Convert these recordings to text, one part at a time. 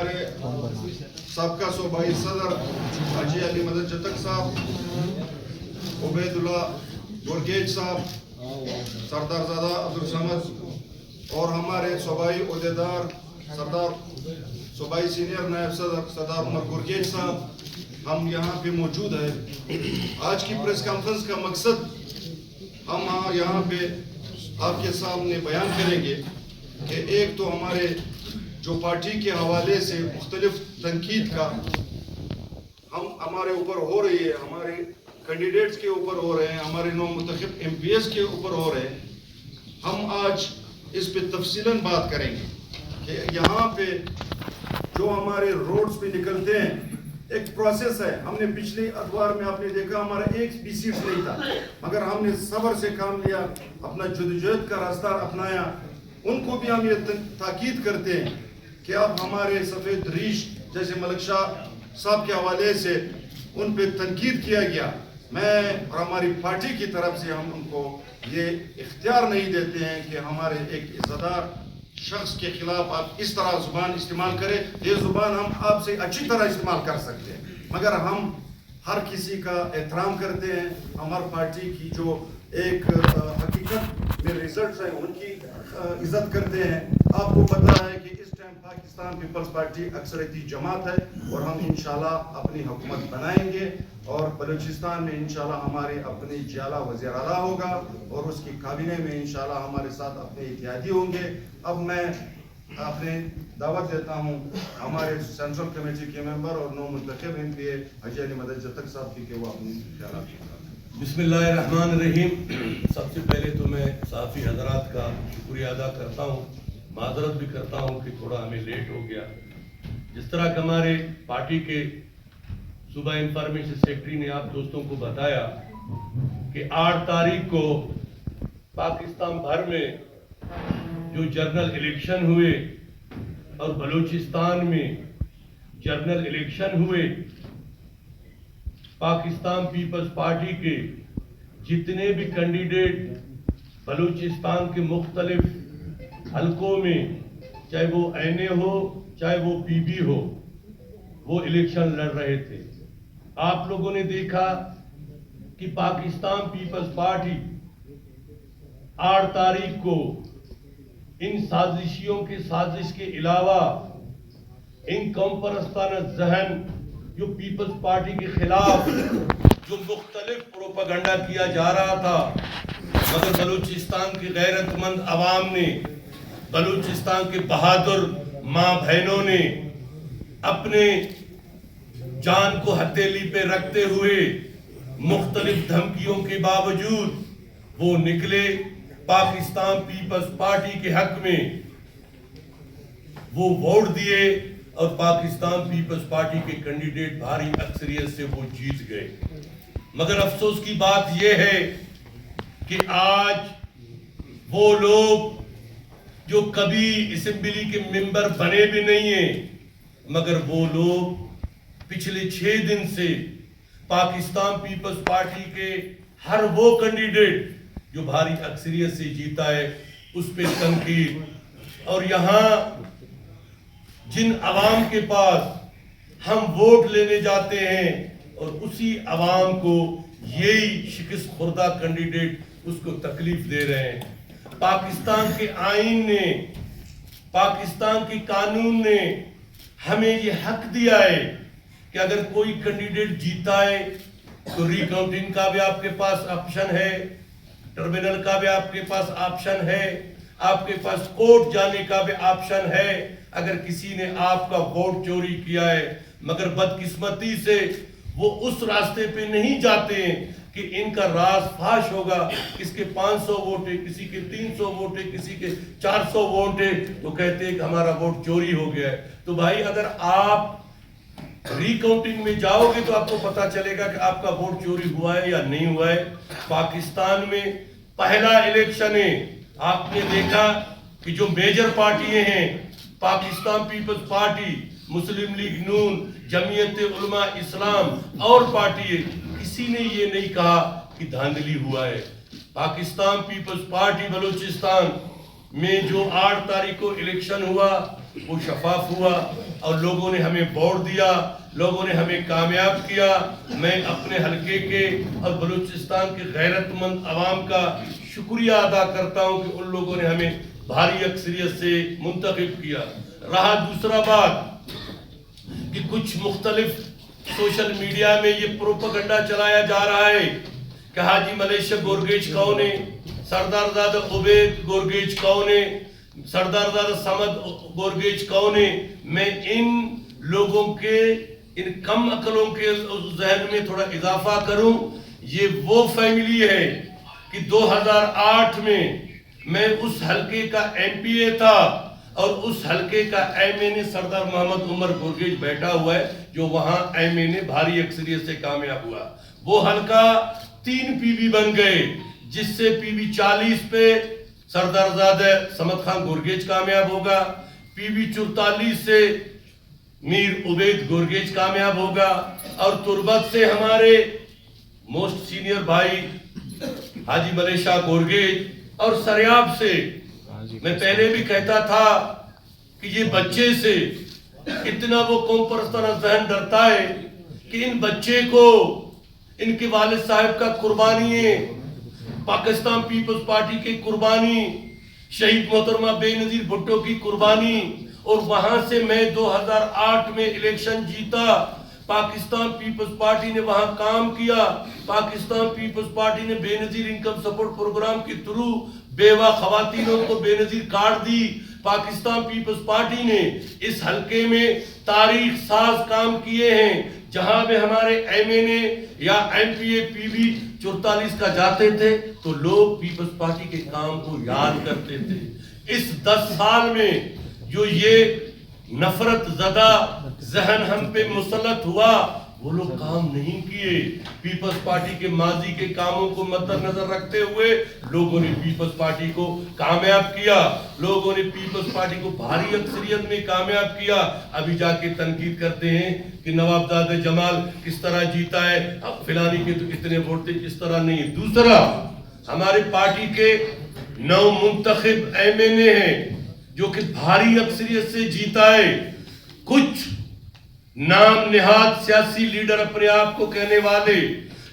हमारे सबका सूबाई सदर हाजी अली मदद चतक साहब, उबैदुल्ला गुरगेज साहब, सरदार ज़ादा अब्दुल समद और हमारे सूबाई उहदेदार सरदार सूबाई सीनियर नायब सदर सरदार उमर गुरगेज साहब, हम यहाँ पे मौजूद है। आज की प्रेस कॉन्फ्रेंस का मकसद हम यहाँ पे आपके सामने बयान करेंगे कि एक तो हमारे जो पार्टी के हवाले से मुख्तलिफ तनकीद का हमारे ऊपर हो रही है, हमारे कैंडिडेट्स के ऊपर हो रहे हैं, हमारे नौ मुंतखब MPs के ऊपर हो रहे हैं, हम आज इस पे तफसीलन बात करेंगे कि यहाँ पे जो हमारे रोड्स पे निकलते हैं एक प्रोसेस है। हमने पिछले अखबार में आपने देखा हमारा एक भी सीट नहीं था, मगर हमने सब्र से काम लिया, अपना जदोजहद का रास्ता अपनाया। उनको भी हम ये ताकीद करते हैं कि अब हमारे सफ़ेद रीश जैसे मलिक शाह साहब के हवाले से उन पे तनकीद किया गया। मैं और हमारी पार्टी की तरफ से हम उनको ये इख्तियार नहीं देते हैं कि हमारे एक इज़्ज़तदार शख्स के खिलाफ आप इस तरह ज़ुबान इस्तेमाल करें। ये ज़ुबान हम आपसे अच्छी तरह इस्तेमाल कर सकते हैं, मगर हम हर किसी का एहतराम करते हैं। हमारी पार्टी की जो एक हकीकत में रिजल्ट है उनकी इज्जत करते हैं। आपको पता है कि इस टाइम पाकिस्तान पीपल्स पार्टी अक्सरती जमात है और हम इंशाल्लाह अपनी हुकूमत बनाएंगे और बलूचिस्तान में इंशाल्लाह हमारे अपने जियाला वज़ीर आला होगा और उसकी काबिने में इंशाल्लाह हमारे साथ अपने इत्यादी होंगे। अब मैं अपने दावत देता हूँ हमारे सेंट्रल कमेटी के मेंबर और नौ मुंतखब MPA हाजी अली मदद चतक साहब की कि वो अपनी ख्यालात। बिस्मिल्लाहिर्रहमानिर्रहीम। सबसे पहले तो मैं साफ़ी हजरात का शुक्रिया अदा करता हूँ, माजरत भी करता हूँ कि थोड़ा हमें लेट हो गया। जिस तरह कि हमारे पार्टी के सूबा इंफॉर्मेशन सेक्रेटरी ने आप दोस्तों को बताया कि 8 तारीख को पाकिस्तान भर में जो जनरल इलेक्शन हुए और बलूचिस्तान में जनरल इलेक्शन हुए, पाकिस्तान पीपल्स पार्टी के जितने भी कैंडिडेट बलूचिस्तान के मुख्तलिफ हलकों में, चाहे वो NA हो चाहे वो PB हो, वो इलेक्शन लड़ रहे थे। आप लोगों ने देखा कि पाकिस्तान पीपल्स पार्टी 8 तारीख को इन साजिशियों की साजिश के अलावा इन कौम परस्ताना जहन जो पीपल्स पार्टी के खिलाफ जो मुख्तलिफ प्रोपेगेंडा किया जा रहा था, मगर बलूचिस्तान के गैरतमंद अवाम ने, बलूचिस्तान के बहादुर माँ बहनों ने अपने जान को हथेली पे रखते हुए मुख्तलिफ धमकियों के बावजूद वो निकले, पाकिस्तान पीपल्स पार्टी के हक में वो वोट दिए और पाकिस्तान पीपल्स पार्टी के कैंडिडेट भारी अक्सरियत से वो जीत गए। मगर अफसोस की बात यह है कि आज वो लोग जो कभी असेंबली के मेंबर बने भी नहीं है, मगर वो लोग पिछले 6 दिन से पाकिस्तान पीपल्स पार्टी के हर वो कैंडिडेट जो भारी अक्सरियत से जीता है उस पे तनकीद, और यहाँ जिन अवाम के पास हम वोट लेने जाते हैं और उसी अवाम को यही शिकस्त खुर्दा कैंडिडेट उसको तकलीफ दे रहे हैं। पाकिस्तान के आईन ने, पाकिस्तान के कानून ने हमें ये हक दिया है कि अगर कोई कैंडिडेट जीता है तो रिकाउंटिंग का भी आपके पास ऑप्शन है, टर्मिनल का भी आपके पास ऑप्शन है, आपके पास कोर्ट जाने का भी ऑप्शन है अगर किसी ने आपका वोट चोरी किया है। मगर बदकिस्मती से वो उस रास्ते पे नहीं जाते हैं कि इनका राज फाश होगा, किसके 500 वोट है, किसी के 300 वोट है, किसी के 400 वोट है, तो कहते हैं कि हमारा वोट चोरी हो गया है। तो भाई अगर आप रिकाउंटिंग में जाओगे तो आपको पता चलेगा कि आपका वोट चोरी हुआ है या नहीं हुआ है। पाकिस्तान में पहला इलेक्शन है, आपने देखा कि जो मेजर पार्टियां हैं, पाकिस्तान पीपल्स पार्टी, मुस्लिम लीग नून, जमीयत उलमा इस्लाम और पार्टी है, किसी ने ये नहीं कहा कि धांधली हुआ है। पाकिस्तान पीपल्स पार्टी बलूचिस्तान में जो 8 तारीख को इलेक्शन हुआ वो शफाफ हुआ। اور لوگوں نے ہمیں ووٹ دیا، لوگوں نے ہمیں کامیاب کیا. میں اپنے حلقے کے اور بلوچستان کے غیرت مند عوام کا شکریہ ادا کرتا ہوں کہ ان لوگوں نے ہمیں بھاری اکثریت سے منتخب کیا. رہا دوسرا بات کہ کچھ مختلف سوشل میڈیا میں یہ پروپیگنڈا چلایا جا رہا ہے کہ حاجی ملیشا گورگیج کون ہے، سردار زادہ عبید گورگیج کون ہے، سردار زادہ سمد گورگیج کون ہے. میں ان لوگوں کے، ان کم عقلوں کے ذہن میں تھوڑا اضافہ کروں. یہ وہ فیملی ہے کہ 2008 میں اس حلقے کا ایم پی اے تھا اور اس حلقے کا ایم این اے سردار محمد عمر گورگیج بیٹھا ہوا ہے جو وہاں ایم این اے بھاری اکثریت سے کامیاب ہوا. وہ حلقہ 3 پی بی بن گئے، جس سے پی بی 40 پہ سردار زادہ سمد خان گورگیج کامیاب ہوگا، پی بی 44 سے میر عبید گورگیج کامیاب ہوگا، اور تربت سے ہمارے موسٹ سینئر بھائی حاجی ملیشا گورگیج، اور سریاب سے میں پہلے بھی کہتا تھا کہ یہ بچے سے اتنا وہ قوم پرستانہ ذہن ڈرتا ہے کہ ان بچے کو ان کے والد صاحب کا قربانی ہے، پاکستان پیپلز پارٹی کی قربانی، شہید محترمہ بے نظیر بھٹو کی قربانی، اور وہاں سے میں 2008 میں الیکشن جیتا. پاکستان پیپلز پارٹی نے وہاں کام کیا. پاکستان پیپلز پارٹی نے بے نظیر انکم سپورٹ پروگرام کے تھرو بیوہ خواتینوں کو بے نظیر کارڈ دی. پاکستان پیپلز پارٹی نے اس حلقے میں تاریخ ساز کام کیے ہیں، جہاں بھی ہمارے ایم این اے یا M P a P be 44 کا جاتے تھے تو لوگ پیپلز پارٹی کے کام کو یاد کرتے تھے. اس 10 سال میں جو یہ نفرت زدہ ذہن ہم پہ مسلط ہوا، وہ لوگ کام نہیں کیے. پیپلز پارٹی کے ماضی کے کاموں کو مد نظر رکھتے ہوئے لوگوں نے پیپلز پارٹی کو کامیاب کیا، لوگوں نے پیپلز پارٹی کو بھاری اکثریت میں کامیاب کیا. ابھی جا کے تنقید کرتے ہیں کہ نواب زادہ جمال کس طرح جیتا ہے، اب فلانی کے تو اتنے ووٹ تھے، اس طرح نہیں. دوسرا، ہمارے پارٹی کے 9 منتخب ایم این اے ہیں جو کہ بھاری اکثریت سے جیتا ہے. کچھ نام نہاد سیاسی لیڈر اپنے آپ کو کہنے والے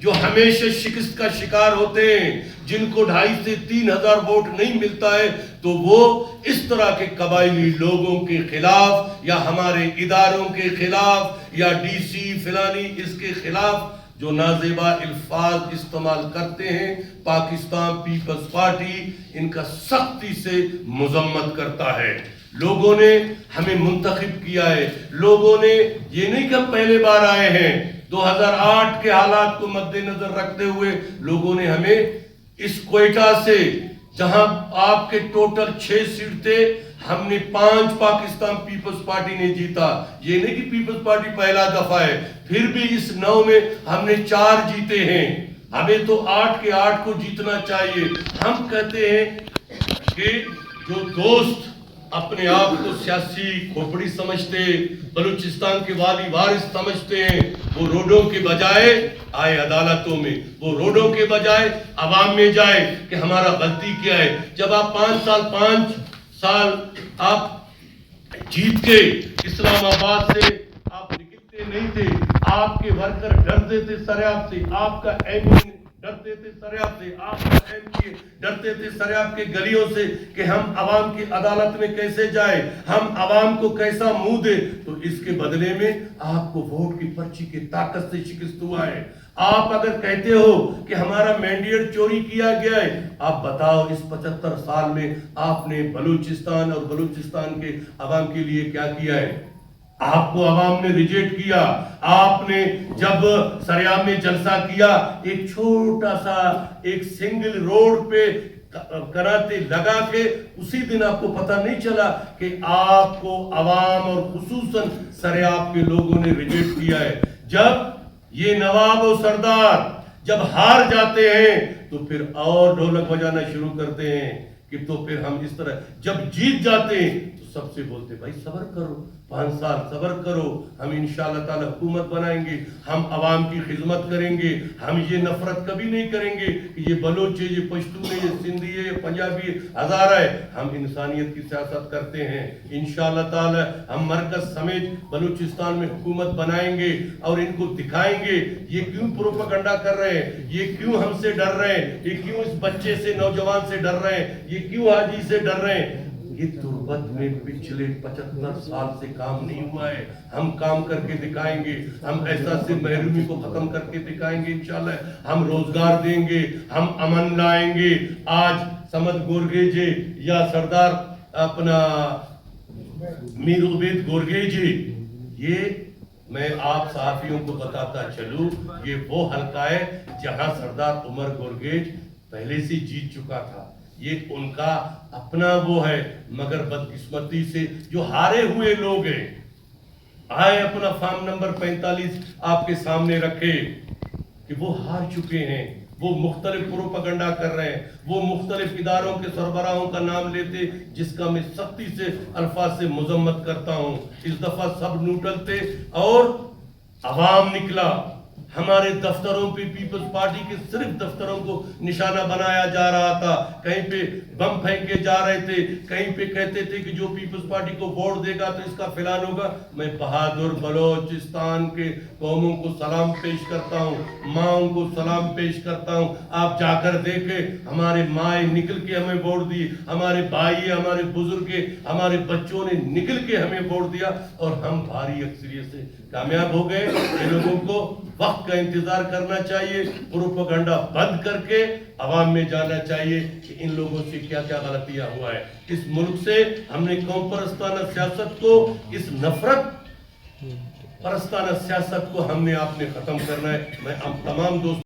جو ہمیشہ شکست کا شکار ہوتے ہیں، جن کو 2,500 سے 3,000 ووٹ نہیں ملتا ہے، تو وہ اس طرح کے قبائلی لوگوں کے خلاف یا ہمارے اداروں کے خلاف یا ڈی سی فلانی اس کے خلاف جو نازیبا الفاظ استعمال کرتے ہیں، پاکستان پیپلز پارٹی ان کا سختی سے مذمت کرتا ہے. لوگوں نے ہمیں منتخب کیا ہے. لوگوں نے یہ نہیں کہ ہم پہلے بار آئے ہیں، 2008 کے حالات کو مد نظر رکھتے ہوئے لوگوں نے ہمیں اس کوئٹہ سے، جہاں آپ کے ٹوٹل 6 سیٹ تھے، ہم نے 5 پاکستان پیپلز پارٹی نے جیتا. یہ نہیں کہ پیپلز پارٹی پہلا دفعہ ہے، پھر بھی اس 9 میں ہم نے 4 جیتے ہیں. ہمیں تو 8 کے 8 کو جیتنا چاہیے. ہم کہتے ہیں کہ جو دوست اپنے آپ کو سیاسی کھوپڑی سمجھتے، بلوچستان کے والی وارث سمجھتے ہیں، وہ روڈوں کے بجائے آئے عدالتوں میں، وہ روڈوں کے بجائے عوام میں جائے کہ ہمارا غلطی کیا ہے. جب آپ 5 سال آپ جیت کے اسلام آباد سے آپ نکلتے نہیں تھے، آپ کے ورکر ڈرتے تھے سریاب سے، آپ کا ایم این ڈرتے تھے سریاب سے، آپ کا ایم پی ڈرتے تھے سریاب کے گلیوں سے کہ ہم عوام کی عدالت میں کیسے جائیں، ہم عوام کو کیسا منہ دیں. تو اس کے بدلے میں آپ کو ووٹ کی پرچی کی طاقت سے شکست ہوا ہے. آپ اگر کہتے ہو کہ ہمارا مینڈیٹ چوری کیا گیا ہے، آپ بتاؤ اس 75 سال میں آپ نے بلوچستان اور بلوچستان کے عوام کے لیے کیا کیا ہے؟ آپ کو عوام نے ریجیکٹ کیا. آپ نے جب سریاب میں جلسہ کیا، ایک چھوٹا سا ایک سنگل روڈ پہ کراتے لگا کے اسی دن آپ کو پتہ نہیں چلا کہ آپ کو عوام اور خصوصاً سریاب کے لوگوں نے ریجیکٹ کیا ہے. جب یہ نواب و سردار جب ہار جاتے ہیں تو پھر اور ڈھولک بجانا شروع کرتے ہیں کہ تو پھر ہم اس طرح، جب جیت جاتے ہیں تو सबसे बोलते भाई सब्र करो, 5 साल सब्र करो, हम इंशाअल्लाह ताला हुकूमत बनाएंगे, हम अवाम की खिदमत करेंगे, हम ये नफरत कभी नहीं करेंगे कि ये बलोच है, ये पश्तून है, ये सिंधी है, ये पंजाबी है, हज़ारा है। हम इंसानियत की सियासत करते हैं। इंशाअल्लाह ताला हम मरकज समेत बलूचिस्तान में हुकूमत बनाएंगे और इनको दिखाएंगे ये क्यों प्रोपेगेंडा कर रहे हैं, ये क्यों हमसे डर रहे हैं, ये क्यों इस बच्चे से, नौजवान से डर रहे हैं, ये क्यों हाजी से डर रहे हैं। ये तुर्बत में पिछले 75 साल से काम नहीं हुआ है, हम काम करके दिखाएंगे, हम ऐसा से महरूमी को खत्म करके दिखाएंगे इंशाल्लाह, हम रोजगार देंगे, हम अमन लाएंगे। आज समद गोरगेजे या सरदार अपना मीर उबैद गोरगेजे, ये मैं आप सहाफियों को बताता चलूं, ये वो हल्का है जहां सरदार उमर गोरगेज पहले से जीत चुका था। ये उनका अपना वो है, मगर बदकिस्मती से जो हारे हुए लोग हैं, आए अपना फॉर्म नंबर 45 आपके सामने रखे कि वो हार चुके हैं, वो मुख्तलिफ प्रोपेगेंडा कर रहे हैं, वो मुख्तलिफ इदारों के सरबराहों का नाम लेते जिसका मैं सख्ती से अल्फाज से मजम्मत करता हूँ। इस दफा सब न्यूट्रल थे और अवाम निकला। हमारे दफ्तरों पे पीपल्स पार्टी के सिर्फ दफ्तरों को निशाना बनाया जा रहा था, कहीं पे बम फेंके जा रहे थे, कहीं पे कहते थे कि जो पीपल्स पार्टी को वोट देगा तो इसका फिलान होगा। मैं बहादुर बलोचिस्तान के कौमों को सलाम पेश करता हूँ, माओं को सलाम पेश करता हूँ। आप जाकर देखें, हमारे माए निकल के हमें वोट दी, हमारे भाई, हमारे बुजुर्ग, हमारे बच्चों ने निकल के हमें वोट दिया और हम भारी अक्सरियत से कामयाब हो गए। ये लोगों को वक्त का इंतजार करना चाहिए, प्रोपेगेंडा बंद करके अवाम में जाना चाहिए कि इन लोगों से क्या क्या गलतियां हुआ है। इस मुल्क से हमने कौम परस्ताना सियासत को, इस नफरत परस्ताना सियासत को हमने आपने खत्म करना है। मैं तमाम दोस्तों